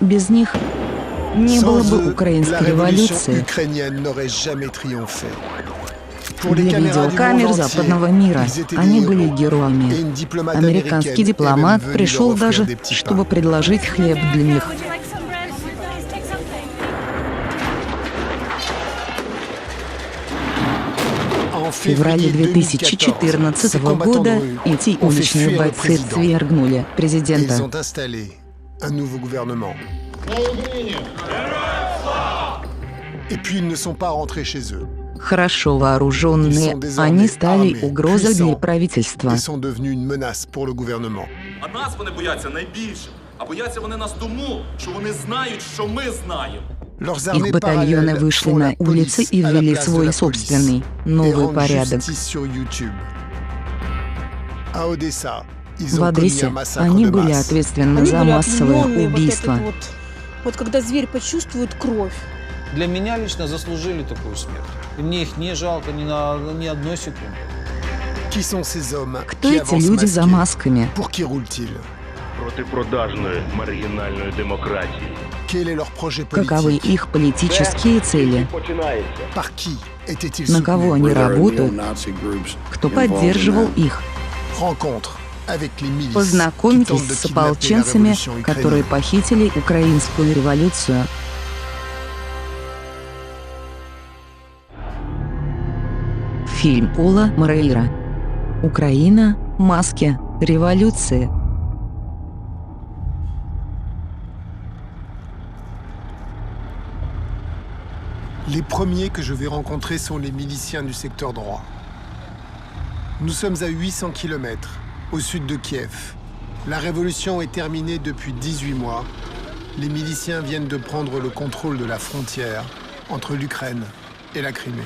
Без них не было бы украинской революции. Для видеокамер западного мира они были героями. Американский дипломат пришел даже, чтобы предложить хлеб для них. В феврале 2014 года эти уличные бойцы свергнули президента. Хорошо вооруженные, они стали угрозой для правительства. А нас вони бояться найбільше. А бояться вони нас тому, що вони знають, що ми знаємо. Их батальоны вышли на улицы и ввели свой собственный новый порядок. В Одессе они были ответственны за массовое убийство. Вот когда зверь почувствует кровь. Для меня лично заслужили такую смерть. И мне их не жалко ни одной секунды. Кто эти люди за масками? Проти продажної маргінальної демократії. Каковы их политические цели? На кого они работают? Кто поддерживал их? Познакомьтесь с ополченцами, которые похитили украинскую революцию. Фильм Пола Морейра. Украина, маски, революции. Les premiers que je vais rencontrer sont les miliciens du secteur droit. Nous sommes à 800 km, au sud de Kiev. La révolution est terminée depuis 18 mois. Les miliciens viennent de prendre le contrôle de la frontière entre l'Ukraine et la Crimée.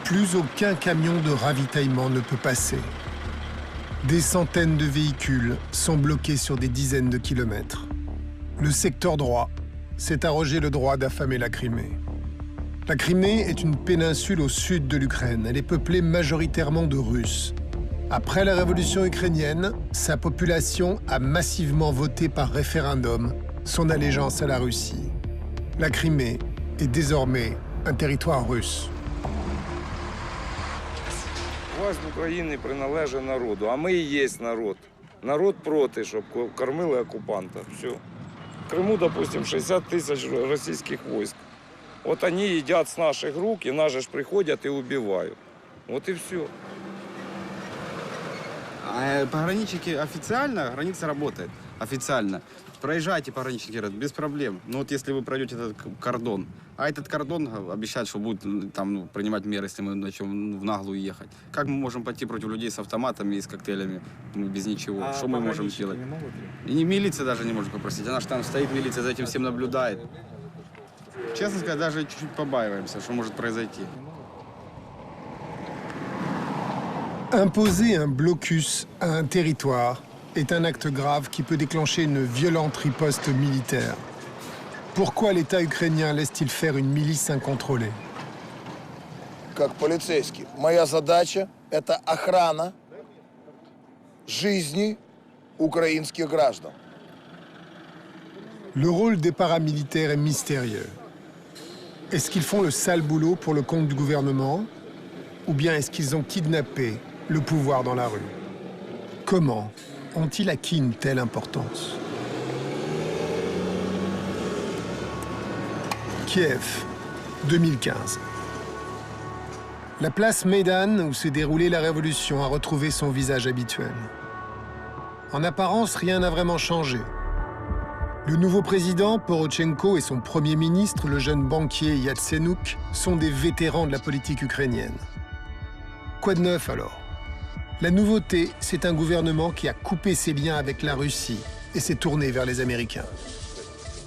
Plus aucun camion de ravitaillement ne peut passer. Des centaines de véhicules sont bloqués sur des dizaines de kilomètres. Le secteur droit s'est arrogé le droit d'affamer la Crimée. La Crimée est une péninsule au sud de l'Ukraine. Elle est peuplée majoritairement de Russes. Après la révolution ukrainienne, sa population a massivement voté par référendum son allégeance à la Russie. La Crimée est désormais un territoire russe. Власть України приналежить народу, а ми і є народ. Народ проти, щоб кормили окупанта. Все. В Криму, допустим, 60 тисяч російських військ. Вот они едят с наших рук, и наши ж приходят и убивают. Вот и все. А пограничники официально, граница работает. Официально. Проезжайте, пограничники, без проблем. Но вот если вы пройдете этот кордон, а этот кордон обещает, что будет там принимать меры, если мы начнем в наглую ехать. Как мы можем пойти против людей с автоматами и с коктейлями без ничего? Что мы можем сделать? И милиция даже не может попросить. Она же там стоит, милиция за этим всем наблюдает. Честно сказать, даже чуть-чуть побаиваемся, что может произойти. Imposer un blocus à un territoire est un acte grave qui peut déclencher une violente riposte militaire. Pourquoi l'État ukrainien laisse-t-il faire une milice incontrôlée? Как полицейский, моя задача – это охрана жизни украинских граждан. Le rôle des paramilitaires est mystérieux. Est-ce qu'ils font le sale boulot pour le compte du gouvernement? Ou bien est-ce qu'ils ont kidnappé le pouvoir dans la rue? Comment ont-ils acquis une telle importance? Kiev, 2015. La place Maidan, où s'est déroulée la révolution, a retrouvé son visage habituel. En apparence, rien n'a vraiment changé. Le nouveau président, Porochenko, et son premier ministre, le jeune banquier Yatsenyuk, sont des vétérans de la politique ukrainienne. Quoi de neuf alors? La nouveauté, c'est un gouvernement qui a coupé ses liens avec la Russie et s'est tourné vers les Américains.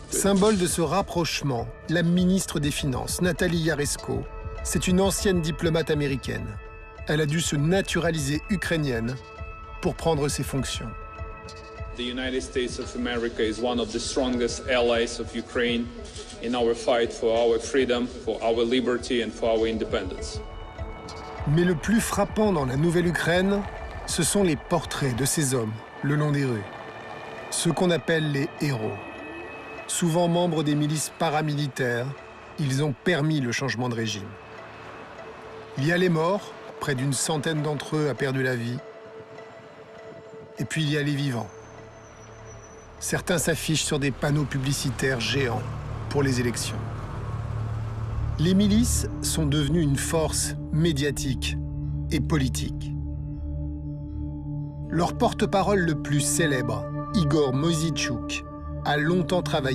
Symbole de ce rapprochement, la ministre des Finances, Nathalie Yaresko, c'est une ancienne diplomate américaine. Elle a dû se naturaliser ukrainienne pour prendre ses fonctions. The United States of America is one of the strongest allies of Ukraine in our fight for our freedom, for our liberty and for our independence. Mais le plus frappant dans la Nouvelle-Ukraine, ce sont les portraits de ces hommes le long des rues. Ceux qu'on appelle les héros. Souvent membres des milices paramilitaires, ils ont permis le changement de régime. Il y a les morts, près d'une centaine d'entre eux a perdu la vie. Et puis il y a les vivants. Certains s'affichent sur des panneaux publicitaires géants pour les élections. Les milices sont devenues une force médiatique et politique. Leur porte-parole le plus célèbre, Igor Moïsitchouk, a longtemps travaillé